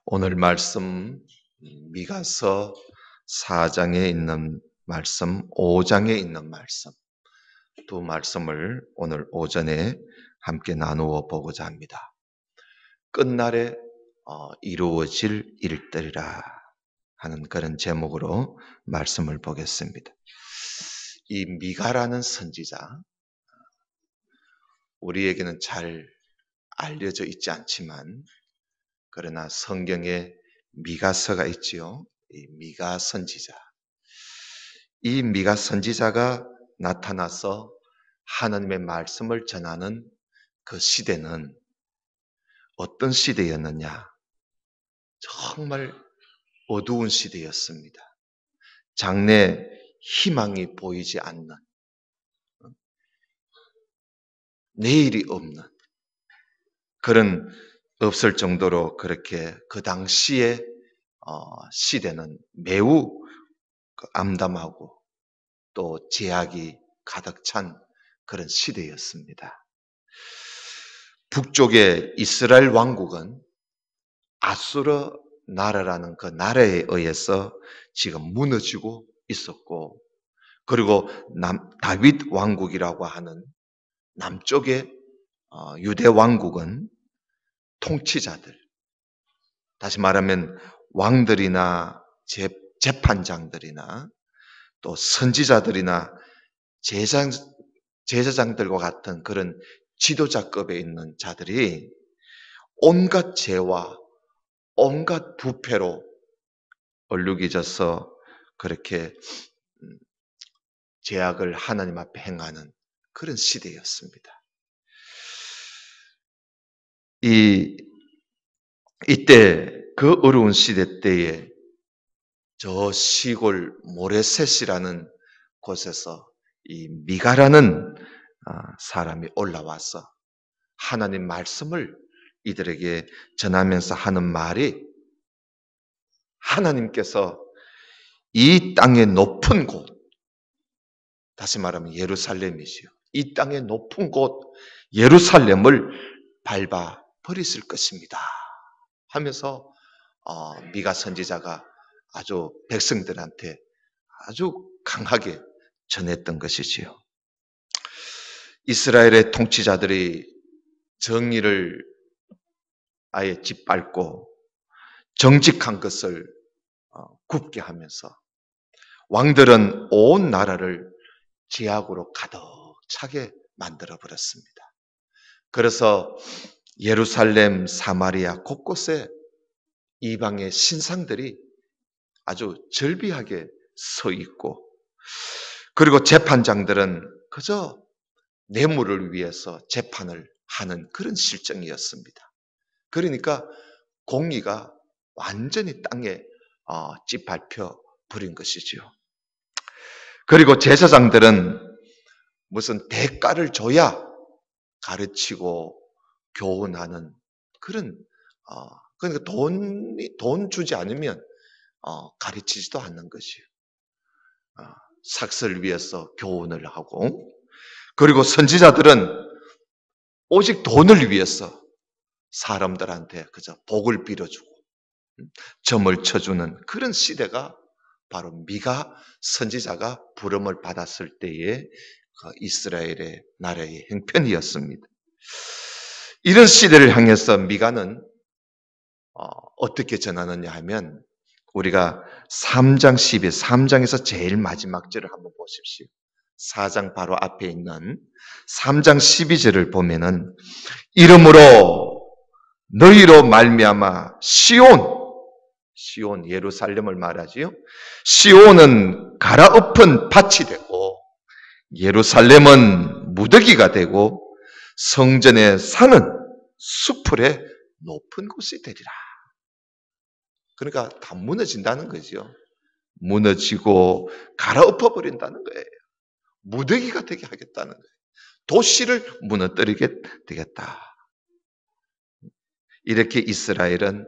오늘 말씀 미가서 4장에 있는 말씀, 5장에 있는 말씀, 두 말씀을 오늘 오전에 함께 나누어 보고자 합니다. 끝날에 이루어질 일들이라 하는 그런 제목으로 말씀을 보겠습니다. 이 미가라는 선지자, 우리에게는 잘 알려져 있지 않지만 그러나 성경에 미가서가 있지요. 이 미가 선지자. 이 미가 선지자가 나타나서 하나님의 말씀을 전하는 그 시대는 어떤 시대였느냐? 정말 어두운 시대였습니다. 장래 희망이 보이지 않는, 내일이 없는 그런 없을 정도로 그렇게 그 당시의 시대는 매우 암담하고 또 제약이 가득 찬 그런 시대였습니다. 북쪽의 이스라엘 왕국은 아수르 나라라는 그 나라에 의해서 지금 무너지고 있었고, 그리고 다윗 왕국이라고 하는 남쪽의 유대 왕국은 통치자들, 다시 말하면 왕들이나 재판장들이나 또 선지자들이나 제사장들과 같은 그런 지도자급에 있는 자들이 온갖 죄와 온갖 부패로 얼룩이져서 그렇게 죄악을 하나님 앞에 행하는 그런 시대였습니다. 이때 그 어려운 시대 때에 저 시골 모레셋이라는 곳에서 이 미가라는 사람이 올라와서 하나님 말씀을 이들에게 전하면서 하는 말이, 하나님께서 이 땅의 높은 곳, 다시 말하면 예루살렘이지요. 이 땅의 높은 곳 예루살렘을 밟아 버리실 것입니다 하면서 미가 선지자가 아주 백성들한테 아주 강하게 전했던 것이지요. 이스라엘의 통치자들이 정의를 아예 짓밟고 정직한 것을 굽게 하면서 왕들은 온 나라를 죄악으로 가득 차게 만들어 버렸습니다. 그래서 예루살렘, 사마리아 곳곳에 이방의 신상들이 아주 절비하게 서 있고, 그리고 재판장들은 그저 뇌물을 위해서 재판을 하는 그런 실정이었습니다. 그러니까 공의가 완전히 땅에 짓밟혀 버린 것이죠. 그리고 제사장들은 무슨 대가를 줘야 가르치고 교훈하는 그런, 그러니까 돈 주지 않으면 가르치지도 않는 것이에요. 삭슬 위해서 교훈을 하고, 그리고 선지자들은 오직 돈을 위해서 사람들한테 그저 복을 빌어주고 점을 쳐주는 그런 시대가 바로 미가 선지자가 부름을 받았을 때의 그 이스라엘의 나라의 형편이었습니다. 이런 시대를 향해서 미가는 어떻게 전하느냐 하면, 우리가 3장 3장에서 제일 마지막 절을 한번 보십시오. 4장 바로 앞에 있는 3장 12절을 보면은, 이러므로 너희로 말미암아 시온 예루살렘을 말하지요. 시온은 갈아엎은 밭이 되고 예루살렘은 무더기가 되고 성전의 산은 수풀의 높은 곳이 되리라. 그러니까 다 무너진다는 거죠. 무너지고 갈아엎어 버린다는 거예요. 무더기가 되게 하겠다는 거예요. 도시를 무너뜨리게 되겠다. 이렇게 이스라엘은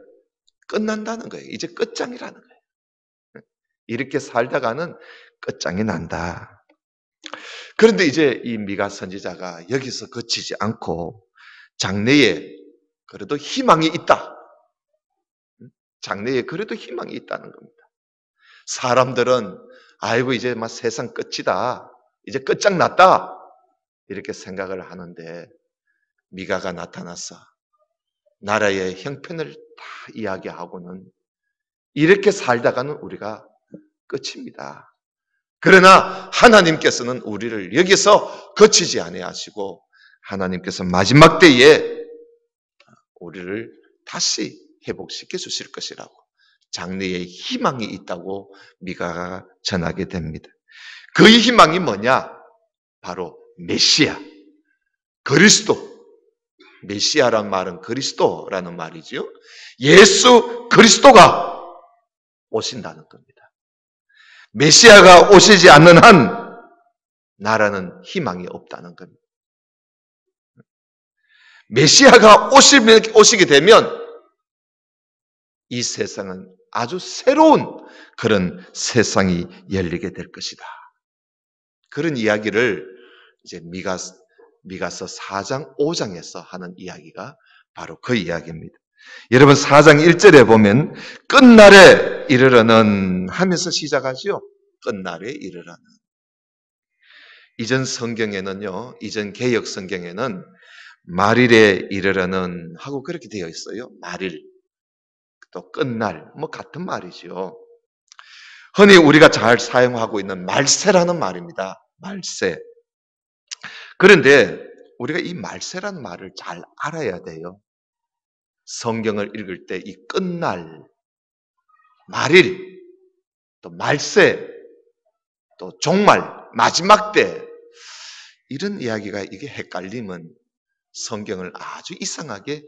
끝난다는 거예요. 이제 끝장이라는 거예요. 이렇게 살다가는 끝장이 난다. 그런데 이제 이 미가 선지자가 여기서 그치지 않고 장래에 그래도 희망이 있다. 장래에 그래도 희망이 있다는 겁니다. 사람들은 아이고 이제 막 세상 끝이다, 이제 끝장났다 이렇게 생각을 하는데 미가가 나타나서 나라의 형편을 다 이야기하고는 이렇게 살다가는 우리가 끝입니다. 그러나 하나님께서는 우리를 여기서 거치지 아니하시고 하나님께서 마지막 때에 우리를 다시 회복시켜 주실 것이라고, 장래에 희망이 있다고 미가가 전하게 됩니다. 그 희망이 뭐냐? 바로 메시아, 그리스도. 메시아란 말은 그리스도라는 말이지요. 예수 그리스도가 오신다는 겁니다. 메시아가 오시지 않는 한 나라는 희망이 없다는 겁니다. 메시아가 오시게 되면 이 세상은 아주 새로운 그런 세상이 열리게 될 것이다. 그런 이야기를 이제 미가서 4장 5장에서 하는 이야기가 바로 그 이야기입니다. 여러분 4장 1절에 보면 끝날에 이르러는 하면서 시작하죠. 끝날에 이르러는. 이전 성경에는요, 이전 개역 성경에는 말일에 이르러는 하고 그렇게 되어 있어요. 말일, 또 끝날, 뭐 같은 말이죠. 흔히 우리가 잘 사용하고 있는 말세라는 말입니다. 말세. 그런데 우리가 이 말세라는 말을 잘 알아야 돼요. 성경을 읽을 때 이 끝날, 말일, 또 말세, 또 종말, 마지막 때 이런 이야기가 이게 헷갈리면 성경을 아주 이상하게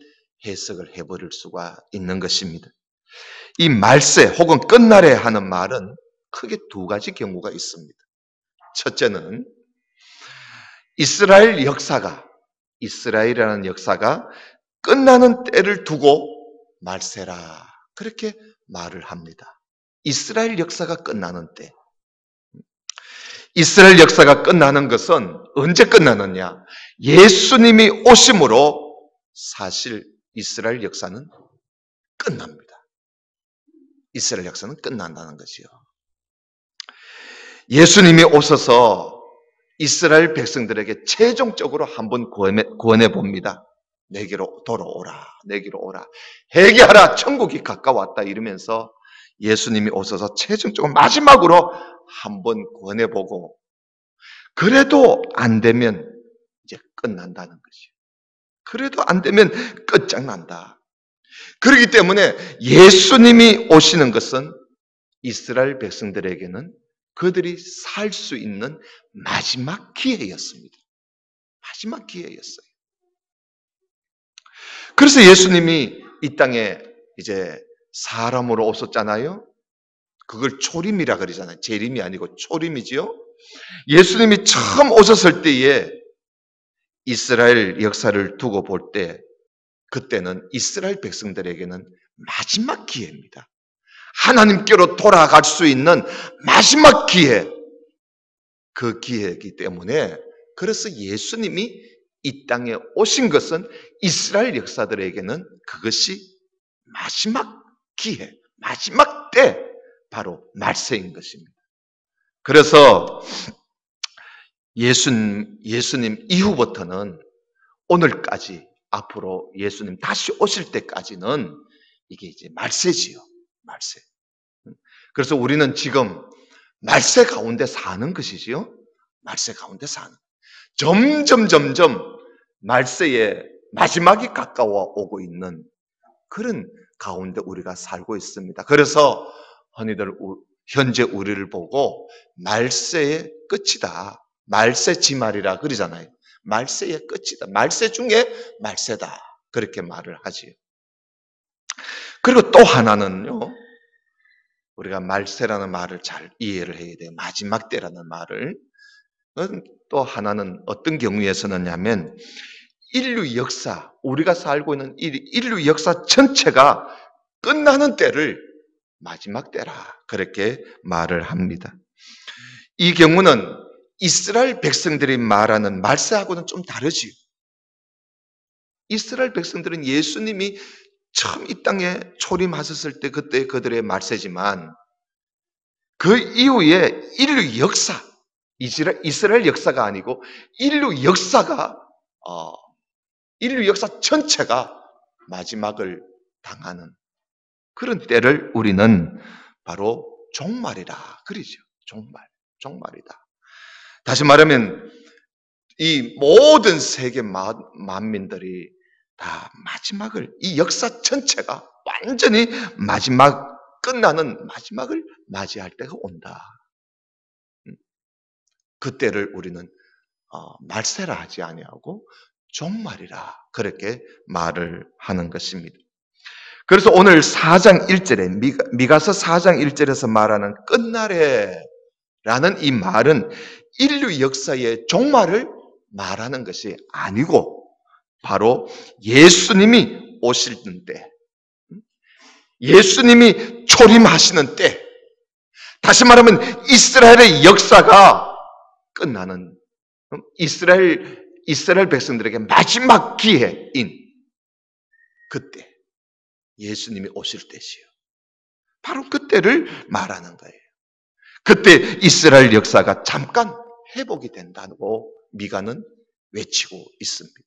해석을 해버릴 수가 있는 것입니다. 이 말세 혹은 끝날에 하는 말은 크게 두 가지 경우가 있습니다. 첫째는 이스라엘이라는 역사가 끝나는 때를 두고 말세라 그렇게 말을 합니다. 이스라엘 역사가 끝나는 때. 이스라엘 역사가 끝나는 것은 언제 끝나느냐? 예수님이 오심으로 사실 이스라엘 역사는 끝납니다. 이스라엘 역사는 끝난다는 것이요. 예수님이 오셔서 이스라엘 백성들에게 최종적으로 한번 구원해 봅니다. 내게로 돌아오라, 내게로 오라, 회개하라, 천국이 가까웠다 이러면서 예수님이 오셔서 최종적으로 마지막으로 한번 구원해 보고 그래도 안 되면 이제 끝난다는 것이에요. 그래도 안 되면 끝장난다. 그렇기 때문에 예수님이 오시는 것은 이스라엘 백성들에게는 그들이 살 수 있는 마지막 기회였습니다. 마지막 기회였어요. 그래서 예수님이 이 땅에 이제 사람으로 오셨잖아요. 그걸 초림이라 그러잖아요. 재림이 아니고 초림이지요. 예수님이 처음 오셨을 때에 이스라엘 역사를 두고 볼 때 그때는 이스라엘 백성들에게는 마지막 기회입니다. 하나님께로 돌아갈 수 있는 마지막 기회. 그 기회이기 때문에 그래서 예수님이 이 땅에 오신 것은 이스라엘 역사들에게는 그것이 마지막 기회, 마지막 때 바로 말세인 것입니다. 그래서 예수님 이후부터는 오늘까지 앞으로 예수님 다시 오실 때까지는 이게 이제 말세지요. 말세. 그래서 우리는 지금 말세 가운데 사는 것이지요. 말세 가운데 사는. 점점 말세의 마지막이 가까워 오고 있는 그런 가운데 우리가 살고 있습니다. 그래서 흔히들 현재 우리를 보고 말세의 끝이다. 말세 지말이라 그러잖아요. 말세의 끝이다. 말세 중에 말세다. 그렇게 말을 하지요. 그리고 또 하나는요. 우리가 말세라는 말을 잘 이해를 해야 돼요. 마지막 때라는 말을. 또 하나는 어떤 경우에서는 하면 인류 역사, 우리가 살고 있는 인류 역사 전체가 끝나는 때를 마지막 때라 그렇게 말을 합니다. 이 경우는 이스라엘 백성들이 말하는 말세하고는 좀 다르지요. 이스라엘 백성들은 예수님이 처음 이 땅에 초림하셨을 때 그때 그들의 말세지만 그 이후에 인류 역사, 이스라엘 역사가 아니고 인류 역사가 인류 역사 전체가 마지막을 당하는 그런 때를 우리는 바로 종말이라 그러죠. 종말이다. 다시 말하면 이 모든 세계 만민들이 다 마지막을, 이 역사 전체가 완전히 끝나는 마지막을 맞이할 때가 온다. 그때를 우리는 말세라 하지 아니하고 종말이라 그렇게 말을 하는 것입니다. 그래서 오늘 4장 1절에 미가서 4장 1절에서 말하는 끝날에라는 이 말은 인류 역사의 종말을 말하는 것이 아니고 바로 예수님이 오시는 때, 예수님이 초림하시는 때, 다시 말하면 이스라엘의 역사가 끝나는 이스라엘 백성들에게 마지막 기회인 그때 예수님이 오실 때지요. 바로 그때를 말하는 거예요. 그때 이스라엘 역사가 잠깐 회복이 된다고 미가는 외치고 있습니다.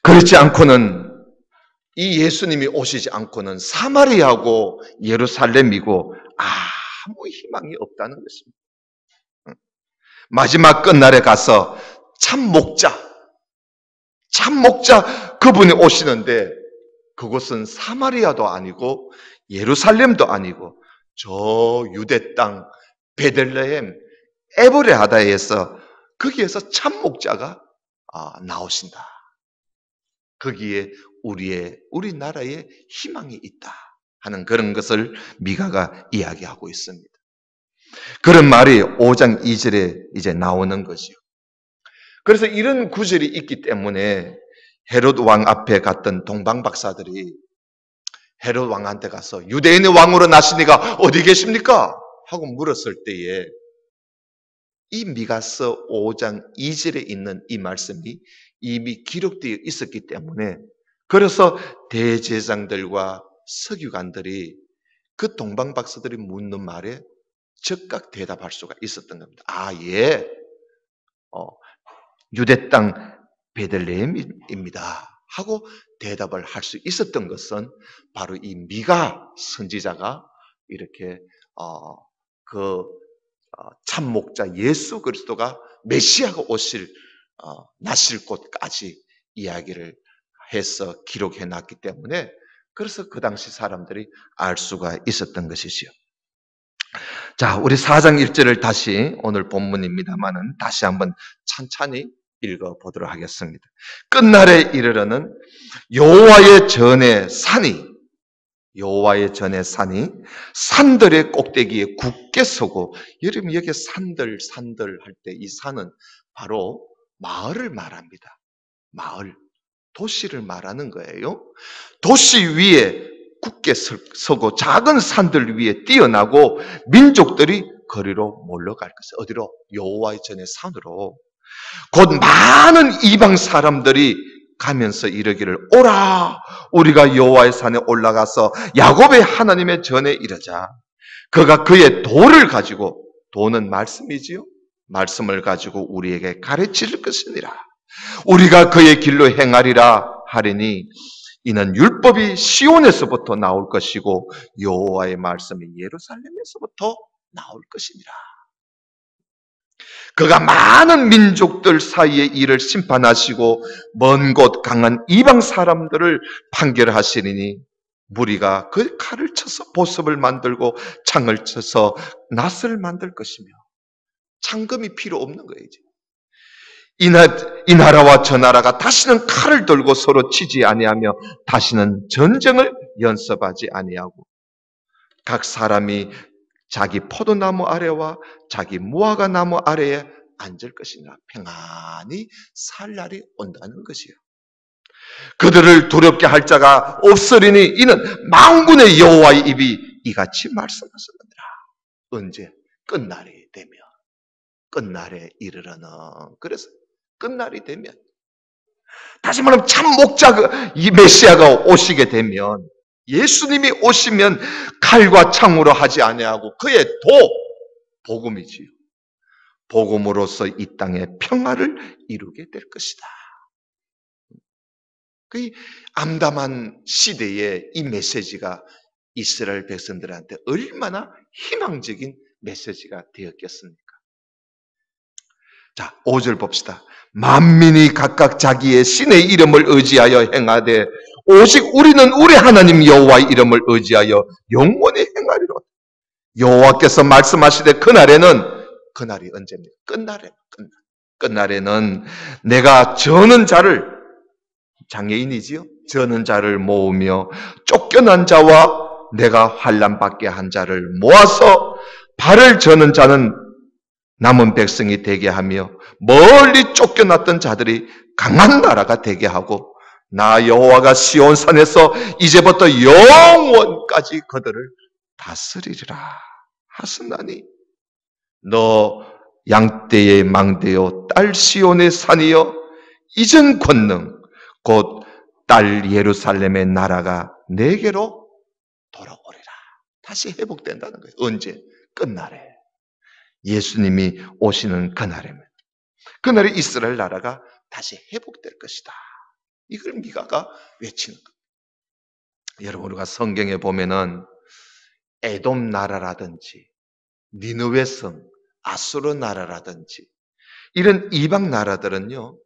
그렇지 않고는 이 예수님이 오시지 않고는 사마리아고 예루살렘이고 아무 희망이 없다는 것입니다. 마지막 끝날에 가서 참목자 그분이 오시는데 그곳은 사마리아도 아니고 예루살렘도 아니고 저 유대 땅 베들레헴 에브레하다에서 거기에서 참목자가 나오신다. 거기에 우리나라의 희망이 있다 하는 그런 것을 미가가 이야기하고 있습니다. 그런 말이 5장 2절에 이제 나오는 것이요. 그래서 이런 구절이 있기 때문에 헤롯 왕 앞에 갔던 동방 박사들이 헤롯 왕한테 가서 유대인의 왕으로 나시니가 어디 계십니까? 하고 물었을 때에 이 미가서 5장 2절에 있는 이 말씀이 이미 기록되어 있었기 때문에 그래서 대제사장들과 서기관들이 그 동방 박사들이 묻는 말에 즉각 대답할 수가 있었던 겁니다. 예. 유대 땅 베들레헴입니다. 하고 대답을 할 수 있었던 것은 바로 이 미가 선지자가 이렇게 참목자 예수 그리스도가 메시아가 나실 곳까지 이야기를 해서 기록해 놨기 때문에 그래서 그 당시 사람들이 알 수가 있었던 것이지요. 자, 우리 4장 1절을 다시 오늘 본문입니다만은 다시 한번 천천히 읽어보도록 하겠습니다. 끝날에 이르러는 여호와의 전에 산들의 꼭대기에 굳게 서고, 여러분 여기 산들 할 때 이 산은 바로 마을을 말합니다. 마을, 도시를 말하는 거예요. 도시 위에 굳게 서고 작은 산들 위에 뛰어나고 민족들이 거리로 몰려갈 것을 어디로? 여호와의 전에 산으로. 곧 많은 이방 사람들이 가면서 이르기를 오라 우리가 여호와의 산에 올라가서 야곱의 하나님의 전에 이르자. 그가 그의 도를 가지고, 도는 말씀이지요, 말씀을 가지고 우리에게 가르칠 것이니라. 우리가 그의 길로 행하리라 하리니 이는 율법이 시온에서부터 나올 것이고 여호와의 말씀이 예루살렘에서부터 나올 것이니라. 그가 많은 민족들 사이에 이를 심판하시고 먼 곳 강한 이방 사람들을 판결하시리니 무리가 그 칼을 쳐서 보습을 만들고 창을 쳐서 낫을 만들 것이며. 창금이 필요 없는 거예요. 이제. 이 나라와 저 나라가 다시는 칼을 들고 서로 치지 아니하며 다시는 전쟁을 연습하지 아니하고 각 사람이 자기 포도나무 아래와 자기 무화과 나무 아래에 앉을 것이나 평안히 살 날이 온다는 것이요. 그들을 두렵게 할 자가 없으리니 이는 만군의 여호와의 입이 이같이 말씀하셨느니라. 언제? 끝날이 되면, 끝날에 이르러는. 그래서 끝날이 되면, 다시 말하면 참 목자, 이 메시아가 오시게 되면, 예수님이 오시면 칼과 창으로 하지 아니하고 그의 복음이지요. 복음으로써 이 땅에 평화를 이루게 될 것이다. 그 암담한 시대에 이 메시지가 이스라엘 백성들한테 얼마나 희망적인 메시지가 되었겠습니까? 자, 5절 봅시다. 만민이 각각 자기의 신의 이름을 의지하여 행하되 오직 우리는 우리 하나님 여호와의 이름을 의지하여 영원히 행하리로다. 여호와께서 말씀하시되 그날이 언제입니까? 끝날에는 내가 저는 자를, 장애인이지요? 저는 자를 모으며 쫓겨난 자와 내가 환난 받게 한 자를 모아서 발을 저는 자는 남은 백성이 되게 하며 멀리 쫓겨났던 자들이 강한 나라가 되게 하고 나 여호와가 시온산에서 이제부터 영원까지 그들을 다스리리라 하시나니 너 양떼의 망대요 딸 시온의 산이여 이전 권능 곧 딸 예루살렘의 나라가 내게로 돌아오리라. 다시 회복된다는 거예요. 언제? 끝날에. 예수님이 오시는 그날입니다. 그날에 이스라엘 나라가 다시 회복될 것이다. 이걸 미가가 외치는 거예요. 여러분, 우리가 성경에 보면은 에돔 나라라든지 니느웨 성, 아수르 나라라든지 이런 이방 나라들은요,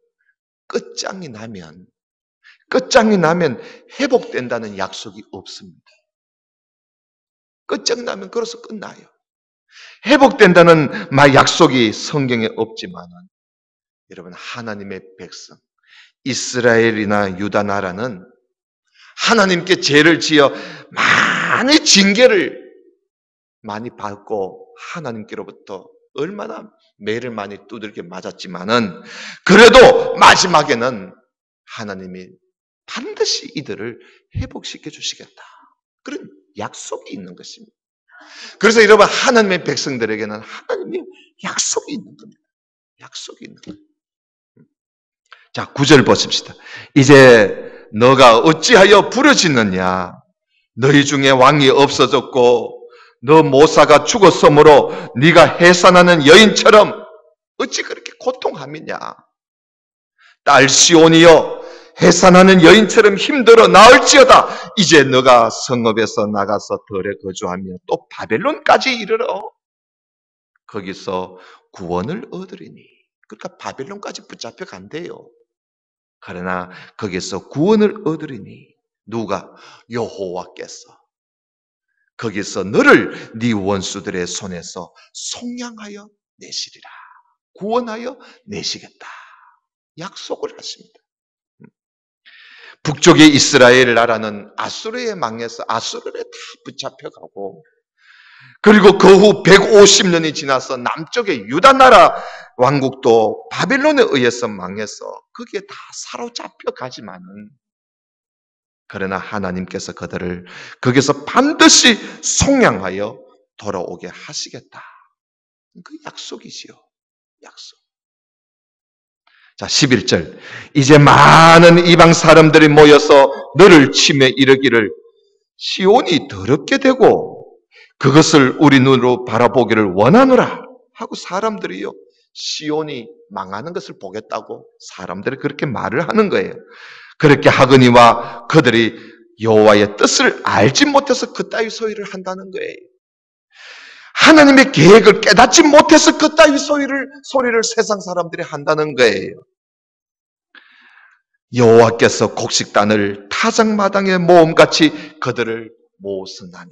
끝장이 나면 회복된다는 약속이 없습니다. 끝장나면 그래서 끝나요. 회복된다는 약속이 성경에 없지만은 여러분, 하나님의 백성 이스라엘이나 유다 나라는 하나님께 죄를 지어 많이 징계를 많이 받고 하나님께로부터 얼마나 매를 많이 두들겨 맞았지만은 그래도 마지막에는 하나님이 반드시 이들을 회복시켜 주시겠다. 그런 약속이 있는 것입니다. 그래서 여러분, 하나님의 백성들에게는 하나님의 약속이 있는 겁니다. 약속이 있는 겁니다. 자, 9절 보십시다. 이제 너가 어찌하여 부르짖느냐? 너희 중에 왕이 없어졌고 너 모사가 죽었으므로 네가 해산하는 여인처럼 어찌 그렇게 고통하느냐? 딸 시온이여 해산하는 여인처럼 힘들어 나을지어다. 이제 너가 성읍에서 나가서 들에 거주하며 또 바벨론까지 이르러 거기서 구원을 얻으리니. 그러니까 바벨론까지 붙잡혀 간대요. 그러나 거기서 구원을 얻으리니 누가? 여호와께서 거기서 너를 네 원수들의 손에서 속량하여 내시리라. 구원하여 내시겠다. 약속을 하십니다. 북쪽의 이스라엘 나라는 아수르에 망해서 아수르에 다 붙잡혀가고, 그리고 그 후 150년이 지나서 남쪽의 유다 나라 왕국도 바벨론에 의해서 망해서 거기에 다 사로잡혀 가지만은, 그러나 하나님께서 그들을 거기서 반드시 속량하여 돌아오게 하시겠다. 그 약속이지요. 약속. 자, 11절. 이제 많은 이방 사람들이 모여서 너를 치매 이르기를 시온이 더럽게 되고 그것을 우리 눈으로 바라보기를 원하노라 하고 사람들이요, 시온이 망하는 것을 보겠다고 사람들이 그렇게 말을 하는 거예요. 그렇게 하거니와 그들이 여호와의 뜻을 알지 못해서 그따위 소리를 한다는 거예요. 하나님의 계획을 깨닫지 못해서 그따위 소리를 세상 사람들이 한다는 거예요. 여호와께서 곡식단을 타작마당에 모음같이 그들을 모으시나니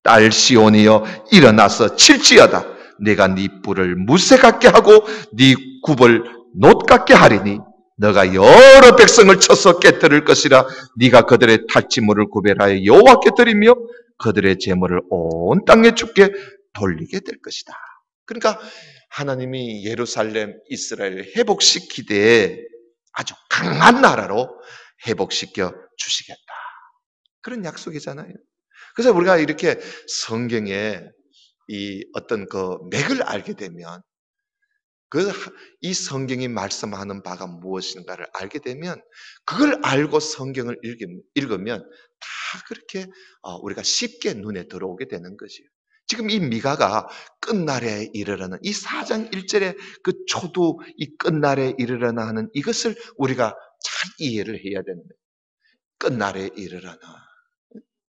딸 시온이여 일어나서 칠지어다. 내가 네 뿔을 무쇠 같게 하고 네 굽을 놋 같게 하리니 너가 여러 백성을 쳐서 깨뜨릴 것이라. 네가 그들의 탈취물을 구별하여 여호와께 드리며 그들의 재물을 온 땅에 주께 돌리게 될 것이다. 그러니까 하나님이 예루살렘, 이스라엘을 회복시키되 아주 강한 나라로 회복시켜 주시겠다. 그런 약속이잖아요. 그래서 우리가 이렇게 성경에 이 어떤 그 맥을 알게 되면 이 성경이 말씀하는 바가 무엇인가를 알게 되면 그걸 알고 성경을 읽으면 다 그렇게 우리가 쉽게 눈에 들어오게 되는 거지요. 지금 이 미가가 끝날에 이르러는 이 4장 1절의 그 초두 이 끝날에 이르러나 하는 이것을 우리가 잘 이해를 해야 되는 거예요. 끝날에 이르러나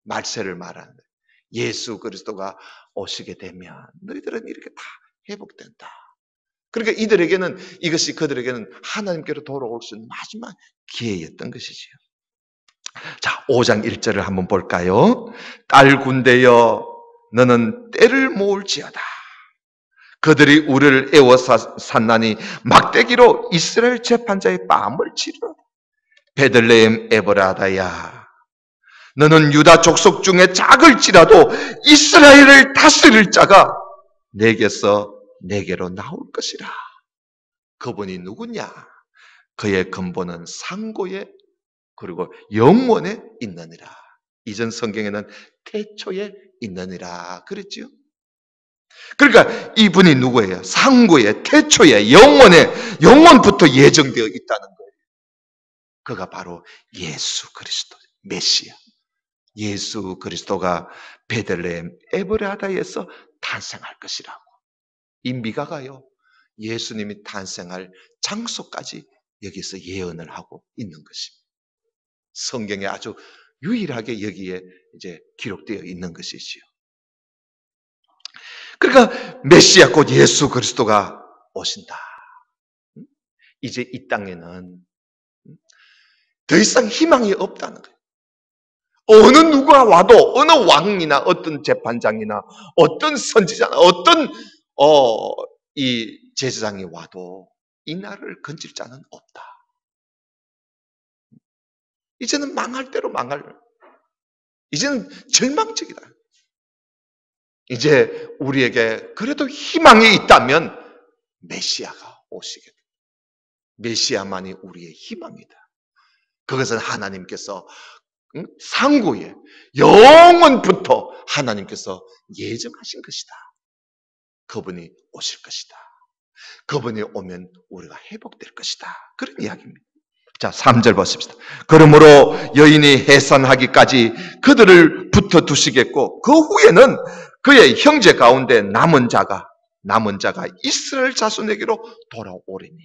말세를 말하는 거예요. 예수 그리스도가 오시게 되면 너희들은 이렇게 다 회복된다. 그러니까 이것이 그들에게는 하나님께로 돌아올 수 있는 마지막 기회였던 것이지요. 자, 5장 1절을 한번 볼까요? 딸 군대여 너는 때를 모을지어다. 그들이 우리를 애워 샀나니 막대기로 이스라엘 재판자의 뺨을 치려. 베들레헴 에브라다야 너는 유다 족속 중에 작을지라도 이스라엘을 다스릴 자가 내게로 나올 것이라. 그분이 누구냐? 그의 근본은 상고에 그리고 영원에 있느니라. 이전 성경에는 태초에 있느니라 그랬지요. 그러니까 이분이 누구예요? 상고에, 태초에, 영원부터 예정되어 있다는 거예요. 그가 바로 예수 그리스도, 메시아. 예수 그리스도가 베들레헴 에브라다에서 탄생할 것이라고. 이 미가가요, 예수님이 탄생할 장소까지 여기서 예언을 하고 있는 것입니다. 성경에 아주 유일하게 여기에 이제 기록되어 있는 것이지요. 그러니까 메시아 곧 예수 그리스도가 오신다. 이제 이 땅에는 더 이상 희망이 없다는 거예요. 어느 누가 와도 어느 왕이나 어떤 재판장이나 어떤 선지자나 어떤 이 제사장이 와도 이 나라를 건질 자는 없다. 이제는 망할 대로 이제는 절망적이다. 이제 우리에게 그래도 희망이 있다면 메시아가 오시게 됩니다. 메시아만이 우리의 희망이다. 그것은 하나님께서 상고에 영원부터 하나님께서 예정하신 것이다. 그분이 오실 것이다. 그분이 오면 우리가 회복될 것이다. 그런 이야기입니다. 자, 3절 보십시다. 그러므로 여인이 해산하기까지 그들을 붙어 두시겠고 그 후에는 그의 형제 가운데 남은 자가 이스라엘 자손에게로 돌아오리니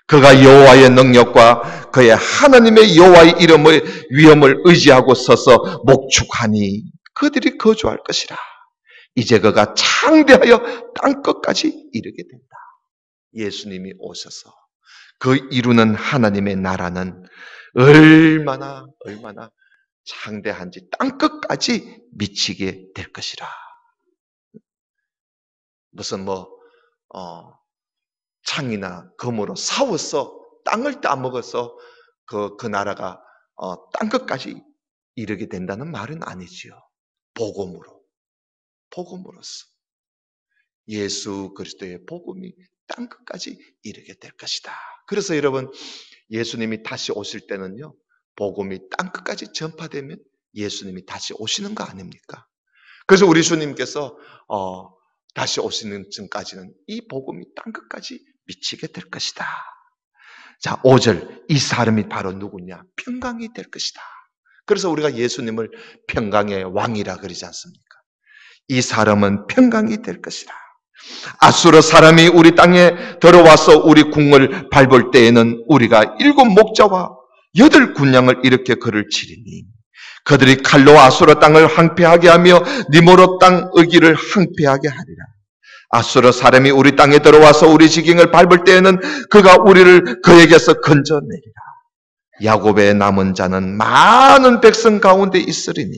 그가 여호와의 능력과 그의 하나님의 여호와의 이름의 위엄을 의지하고 서서 목축하니 그들이 거주할 것이라. 이제 그가 창대하여 땅끝까지 이르게 된다. 예수님이 오셔서 그 이루는 하나님의 나라는 얼마나 창대한지 땅끝까지 미치게 될 것이라. 무슨 창이나 검으로 싸워서 땅을 따먹어서 그 나라가 땅끝까지 이르게 된다는 말은 아니지요. 복음으로서 예수 그리스도의 복음이 땅끝까지 이르게 될 것이다. 그래서 여러분, 예수님이 다시 오실 때는요, 복음이 땅끝까지 전파되면 예수님이 다시 오시는 거 아닙니까? 그래서 우리 주님께서 다시 오시는 쯤까지는 이 복음이 땅끝까지 미치게 될 것이다. 자, 5절, 이 사람이 바로 누구냐? 평강이 될 것이다. 그래서 우리가 예수님을 평강의 왕이라 그러지 않습니까? 이 사람은 평강이 될 것이다. 아수르 사람이 우리 땅에 들어와서 우리 궁을 밟을 때에는 우리가 7 목자와 8 군량을 일으켜 그를 치리니 그들이 칼로 아수르 땅을 황폐하게 하며 니모롯 땅 의기를 황폐하게 하리라. 아수르 사람이 우리 땅에 들어와서 우리 지경을 밟을 때에는 그가 우리를 그에게서 건져내리라. 야곱의 남은 자는 많은 백성 가운데 있으리니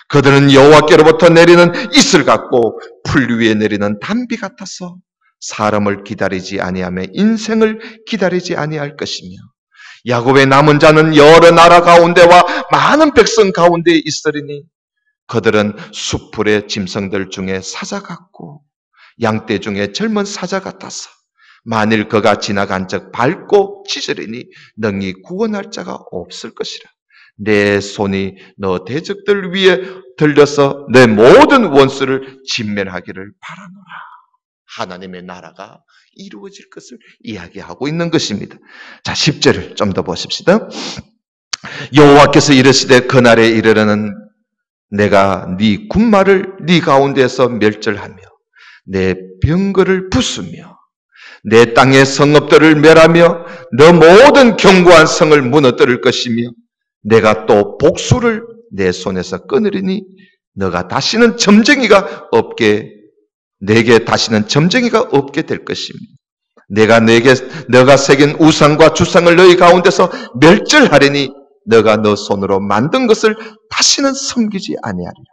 그들은 여호와께로부터 내리는 이슬 같고 풀 위에 내리는 단비 같아서 사람을 기다리지 아니하며 인생을 기다리지 아니할 것이며 야곱의 남은 자는 여러 나라 가운데와 많은 백성 가운데 있으리니 그들은 수풀의 짐승들 중에 사자 같고 양떼 중에 젊은 사자 같아서 만일 그가 지나간 적 밟고 찢으리니 능히 구원할 자가 없을 것이라. 내 손이 너 대적들 위에 들려서 내 모든 원수를 진멸하기를 바라노라. 하나님의 나라가 이루어질 것을 이야기하고 있는 것입니다. 자, 10절을 좀 더 보십시다. 여호와께서 이르시되 그날에 이르러는 내가 네 군마를 네 가운데서 멸절하며 내 병거를 부수며 내 땅의 성읍들을 멸하며 너 모든 견고한 성을 무너뜨릴 것이며 내가 또 복수를 내 손에서 끊으리니 너가 다시는 점쟁이가 없게 내게 다시는 점쟁이가 없게 될 것입니다. 너가 새긴 우상과 주상을 너희 가운데서 멸절하리니 너가 너 손으로 만든 것을 다시는 섬기지 아니하리라.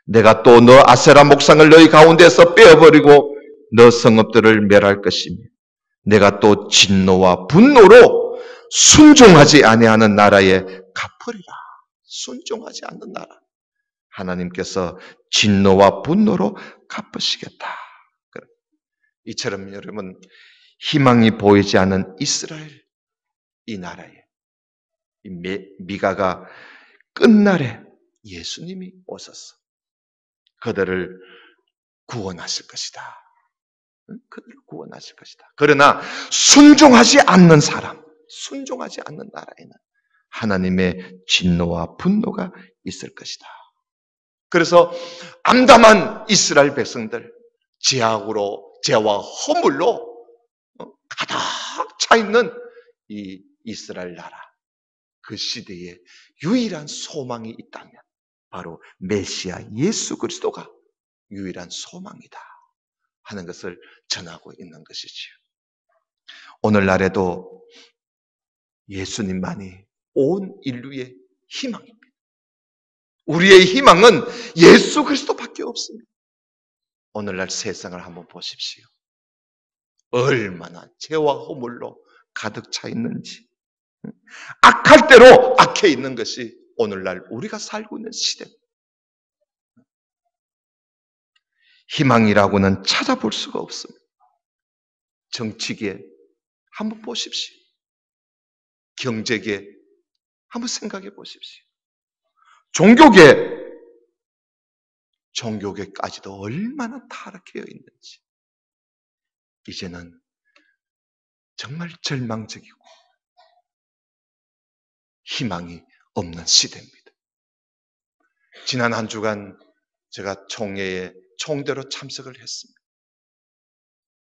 내가 또 너 아세라 목상을 너희 가운데서 빼어버리고 너 성읍들을 멸할 것이며 내가 또 진노와 분노로 순종하지 아니하는 나라에 갚으리라. 순종하지 않는 나라. 하나님께서 진노와 분노로 갚으시겠다. 이처럼 여러분 희망이 보이지 않는 이스라엘 이 나라에 이 미가가 끝날에 예수님이 오셔서 그들을 구원하실 것이다. 그들을 구원하실 것이다. 그러나 순종하지 않는 사람, 순종하지 않는 나라에는 하나님의 진노와 분노가 있을 것이다. 그래서 암담한 이스라엘 백성들, 죄와 허물로 가득 차 있는 이 이스라엘 나라, 그 시대에 유일한 소망이 있다면 바로 메시아 예수 그리스도가 유일한 소망이다 하는 것을 전하고 있는 것이지요. 오늘날에도 예수님만이 온 인류의 희망입니다. 우리의 희망은 예수 그리스도밖에 없습니다. 오늘날 세상을 한번 보십시오. 얼마나 죄와 허물로 가득 차 있는지, 악할 대로 악해 있는 것이 오늘날 우리가 살고 있는 시대. 희망이라고는 찾아볼 수가 없습니다. 정치계 한번 보십시오. 경제계 한번 생각해 보십시오. 종교계까지도 얼마나 타락되어 있는지. 이제는 정말 절망적이고 희망이 없는 시대입니다. 지난 한 주간 제가 총대로 참석을 했습니다.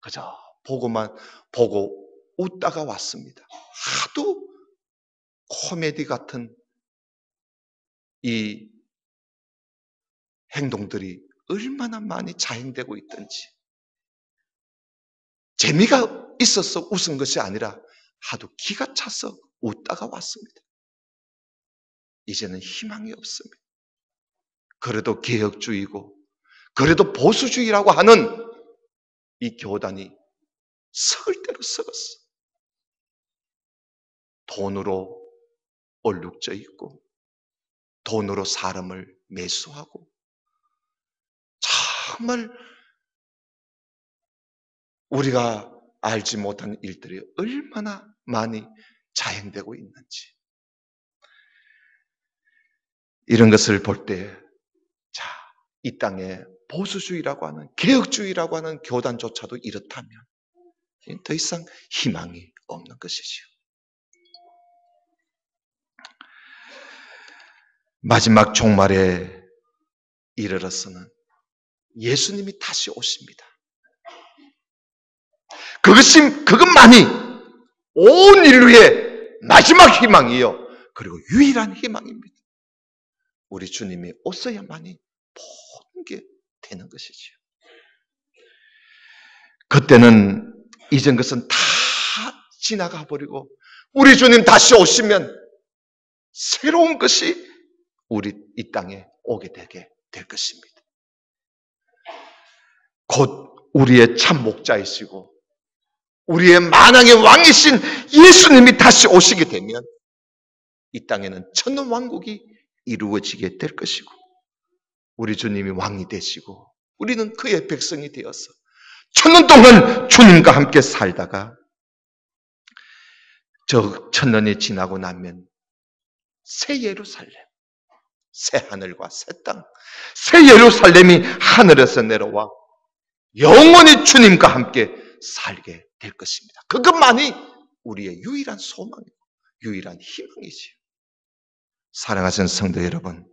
그저 보고만 보고 웃다가 왔습니다. 하도 코미디 같은 이 행동들이 얼마나 많이 자행되고 있던지, 재미가 있어서 웃은 것이 아니라 하도 기가 차서 웃다가 왔습니다. 이제는 희망이 없습니다. 그래도 개혁주의고 그래도 보수주의라고 하는 이 교단이 썩을 대로 썩었어. 돈으로 얼룩져 있고 돈으로 사람을 매수하고 정말 우리가 알지 못한 일들이 얼마나 많이 자행되고 있는지, 이런 것을 볼 때, 자, 이 땅에 보수주의라고 하는, 개혁주의라고 하는 교단조차도 이렇다면 더 이상 희망이 없는 것이지요. 마지막 종말에 이르러서는 예수님이 다시 오십니다. 그것만이 온 인류의 마지막 희망이요, 그리고 유일한 희망입니다. 우리 주님이 오셔야만이 모든 게 되는 것이지요. 그때는 이전 것은 다 지나가 버리고 우리 주님 다시 오시면 새로운 것이 우리 이 땅에 오게 되게 될 것입니다. 곧 우리의 참 목자이시고 우리의 만왕의 왕이신 예수님이 다시 오시게 되면 이 땅에는 천년왕국이 이루어지게 될 것이고, 우리 주님이 왕이 되시고 우리는 그의 백성이 되어서 천년 동안 주님과 함께 살다가 저 천년이 지나고 나면 새 예루살렘, 새 하늘과 새 땅, 새 예루살렘이 하늘에서 내려와 영원히 주님과 함께 살게 될 것입니다. 그것만이 우리의 유일한 소망이고 유일한 희망이지요. 사랑하시는 성도 여러분,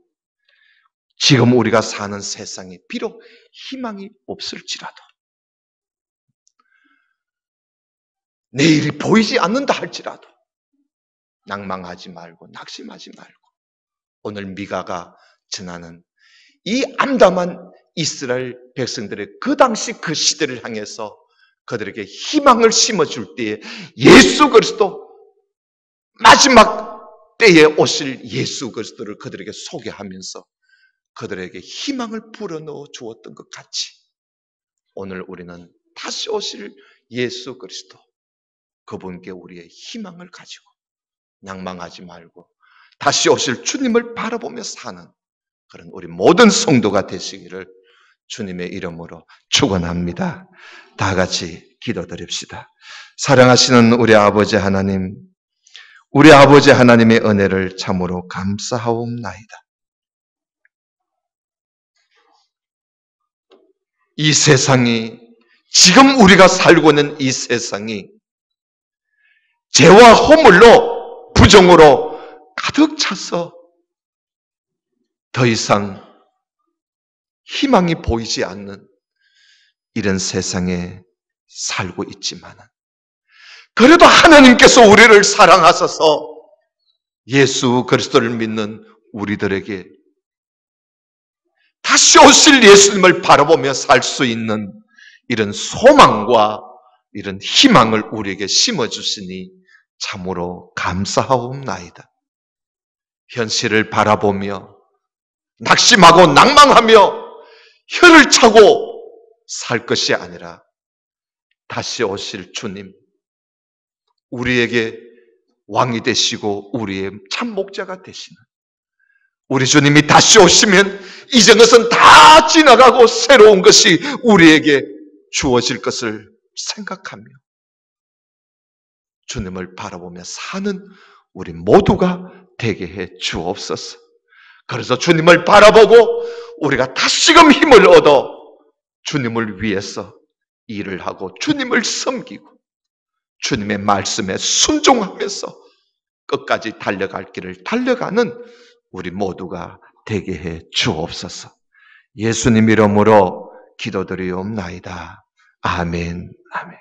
지금 우리가 사는 세상에 비록 희망이 없을지라도 내일이 보이지 않는다 할지라도 낭망하지 말고 낙심하지 말고 오늘 미가가 전하는 이 암담한 이스라엘 백성들의 그 당시 그 시대를 향해서 그들에게 희망을 심어줄 때에 예수 그리스도 마지막 때에 오실 예수 그리스도를 그들에게 소개하면서 그들에게 희망을 불어넣어 주었던 것 같이 오늘 우리는 다시 오실 예수 그리스도 그분께 우리의 희망을 가지고 낭망하지 말고 다시 오실 주님을 바라보며 사는 그런 우리 모든 성도가 되시기를 주님의 이름으로 축원합니다. 다 같이 기도드립시다. 사랑하시는 우리 아버지 하나님, 우리 아버지 하나님의 은혜를 참으로 감사하옵나이다. 이 세상이, 지금 우리가 살고 있는 이 세상이 죄와 허물로, 부정으로 가득 차서 더 이상 희망이 보이지 않는 이런 세상에 살고 있지만 그래도 하나님께서 우리를 사랑하셔서 예수 그리스도를 믿는 우리들에게 다시 오실 예수님을 바라보며 살 수 있는 이런 소망과 이런 희망을 우리에게 심어주시니 참으로 감사하옵나이다. 현실을 바라보며 낙심하고 낭망하며 혀를 차고 살 것이 아니라 다시 오실 주님, 우리에게 왕이 되시고 우리의 참 목자가 되시는 우리 주님이 다시 오시면 이전 것은 다 지나가고 새로운 것이 우리에게 주어질 것을 생각하며 주님을 바라보며 사는 우리 모두가 되게 해 주옵소서. 그래서 주님을 바라보고 우리가 다시금 힘을 얻어 주님을 위해서 일을 하고 주님을 섬기고 주님의 말씀에 순종하면서 끝까지 달려갈 길을 달려가는 우리 모두가 되게 해 주옵소서. 예수님 이름으로 기도드리옵나이다. 아멘. 아멘.